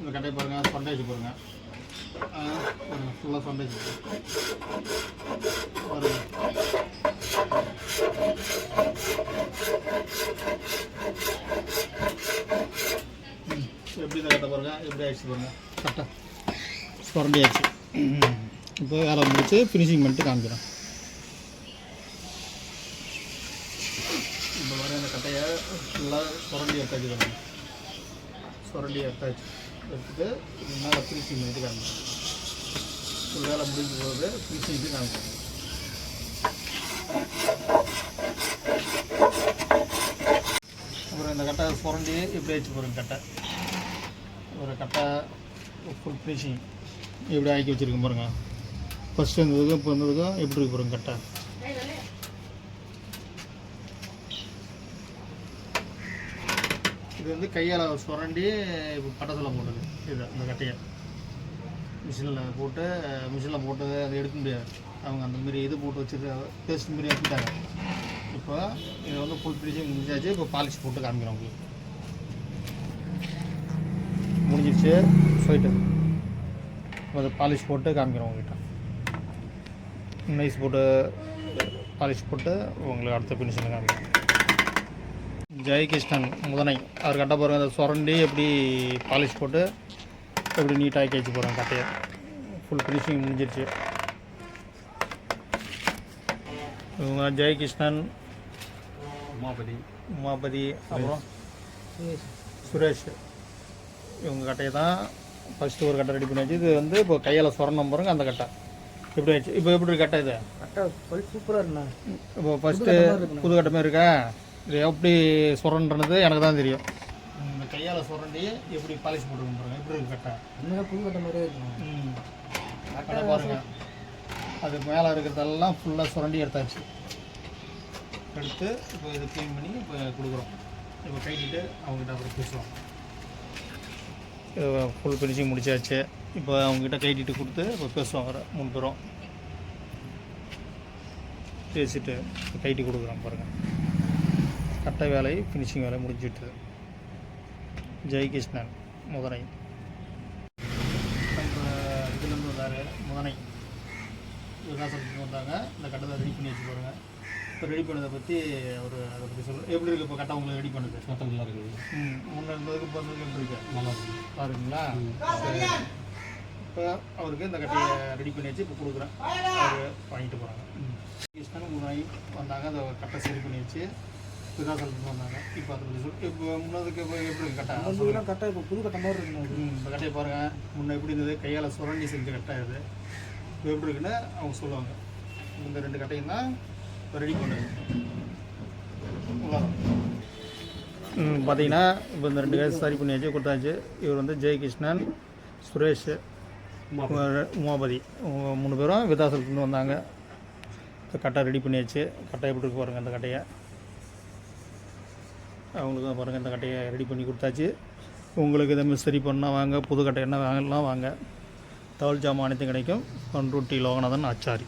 இந்த கட்டையை பாருங்கள், சொண்டேஜ் பாருங்கள், ஃபுல்லாக சொண்டேஜ் பாருங்கள். எப்படி இந்த கட்டை பாருங்கள், எப்படி ஆயிடுச்சு பாருங்கள், கட்டை சொரண்டி ஆச்சு. இப்போ வேலை முடிச்சு ஃபினிஷிங் பண்ணிட்டு காமிக்கிறேன். இப்போ வர இந்த கட்டையை ஃபுல்லாக சுரண்டி எடுத்தாச்சு பாருங்கள், சுரண்டி எடுத்தாச்சு. எடுத்துட்டு மேலே ஃபினிஷிங் பண்ணிட்டு காமிக்கிறேன். ஒரு வேலை முடிஞ்சு போகுது, ஃபினிஷிங்க்கு காமிக்கிறேன். அப்புறம் இந்த கட்டை சுரண்டி எப்படி ஆச்சு பாருங்க. கட்டை ஒரு கட்டை ஃபுல் ஃபினிஷிங் எப்படி ஆக்கி வச்சுருக்கேன் பாருங்கள். ஃபஸ்ட்டு இருந்ததுக்கும் இப்போ இருந்ததுக்கும் எப்படி இருக்கு பாருங்க கட்டை. இது வந்து கையால் சுரண்டி இப்போ பட்டத்தில் போட்டது. இது இந்த கட்டையை மிஷினில் போட்டு அதை எடுக்க முடியாது. அவங்க அந்தமாரி இது போட்டு வச்சுட்டு பேஸ்ட் மாரி எடுத்துட்டாங்க. இப்போ இதை வந்து ஃபுல் ஃபினிஷிங் முடிஞ்சாச்சு. இப்போ பாலிஷ் போட்டு காமிக்கிறோம் உங்களுக்கு. முடிஞ்சிடுச்சு போயிட்டு அதை பாலிஷ் போட்டு காமிக்கிறோம் உங்கள்கிட்ட. நைஸ் போட்டு பாலிஷ் போட்டு உங்களுக்கு அடுத்த ஃபினிஷிங் காமிக்கிறோம். ஜெயகிருஷ்ணன் முதனை அவர் கட்ட பாருங்கள். அதை சுரண்டி எப்படி பாலிஷ் போட்டு எப்படி நீட்டாக கேட்சி போகிறோம் கட்டையை. ஃபுல் ஃபினிஷிங் முடிஞ்சிடுச்சு. இவங்க ஜெயகிருஷ்ணன், உமாபதி அப்புறம் சுரேஷ். இவங்க கட்டையை தான் ஃபஸ்ட்டு ஒரு கட்டை ரெடி பண்ணியாச்சு. இது வந்து இப்போ கையால் சுரண்டம் பாருங்க அந்த கட்டை எப்படி ஆச்சு. இப்போ எப்படி கட்டை இது கட்டை சூப்பராக இருக்குண்ணா. இப்போ ஃபஸ்ட்டு புது கட்டமே இருக்கா. இது எப்படி சுரண்டுறது எனக்கு தான் தெரியும். இந்த கையால் சுரண்டி எப்படி பாலிஷ் போட்டுருக்கோம் பாருங்கள். எப்படி இருக்கு கட்டை. இன்னும் புது கட்டை மாதிரியே இருக்கும். கட்டை பாருங்கள். அது மேலே இருக்கிறதெல்லாம் ஃபுல்லாக சுரண்டி எடுத்தாச்சு. எடுத்து இப்போ இதை க்ளீன் பண்ணி இப்போ கொடுக்குறோம். இப்போ கைட்டிட்டு அவங்ககிட்ட அப்புறம் பேசுவோம். ஃபுல் ஃபினிஷிங் முடிச்சாச்சு. இப்போ அவங்ககிட்ட கைட்டிட்டு கொடுத்து இப்போ பேசுவோம். வர 3 பேரும் பேசிட்டு கைட்டி கொடுக்குறோம் பாருங்கள். கட்டை வேலை ஃபினிஷிங் வேலை முடிஞ்சுட்டு. ஜெயகிருஷ்ணன் முதனை. இப்போ இதுலேருந்து வந்தார் முதனை. இதுதான் சொல்லிட்டு வந்தாங்க. இந்த கட்டை ரெடி பண்ணி வச்சு பாருங்கள். இப்போ ரெடி பண்ணதை பற்றி அவர் அதை பற்றி சொல்லுங்கள். எப்படி இருக்குது இப்போ கட்டை உங்களுக்கு ரெடி பண்ணுது? மொத்தம் நல்லா இருக்குது. முன்னே இருந்ததுக்கு இப்போ இருந்ததுக்கு எப்படி இருக்குது? நல்லா இருக்குது பாருங்களா. இப்போ அவருக்கு இந்த கட்டையை ரெடி பண்ணி வச்சு இப்போ கொடுக்குறேன். அவர் வாங்கிட்டு போகிறாங்க. கிருஷ்ணன் முன்னாடி வந்தாங்க. அந்த கட்டை சரி பண்ணி வச்சு இதுதான் சொல்லிட்டு வந்தாங்க. இப்போ அதை பற்றி சொல்லி இப்போ முன்னதுக்கு இப்போ எப்படி கட்டை கட்டை இப்போ புது கட்டை மாதிரி இருக்குங்க. இந்த கட்டையை பாருங்கள். முன்னே எப்படி இருந்தது கையால் சுரண்டி செஞ்ச கட்டை இது. இப்போ எப்படி இருக்குன்னு அவங்க சொல்லுவாங்க. இந்த 2 கட்டையும் தான் இப்போ ரெடி பண்ணுது. பார்த்தீங்கன்னா இப்போ இந்த 2 கேஸ் சரி பண்ணியாச்சு கொடுத்தாச்சு. இவர் வந்து ஜெயகிருஷ்ணன், சுரேஷ், உமாபதி 3 பேரும் விதாசத்துலேருந்து வந்தாங்க. இப்போ கட்டை ரெடி பண்ணியாச்சு. கட்டை எப்படி இருக்கு பாருங்கள். அந்த கட்டையை அவங்களுக்கு பாருங்கள். இந்த கட்டையை ரெடி பண்ணி கொடுத்தாச்சு. உங்களுக்கு இதை சரி பண்ணால் வாங்க. புது கட்டை என்ன வாங்கலாம் வாங்க. தவள் ஜாமான் அனைத்தும் கிடைக்கும். பண்ருட்டி லோகநாதன் ஆச்சாரி.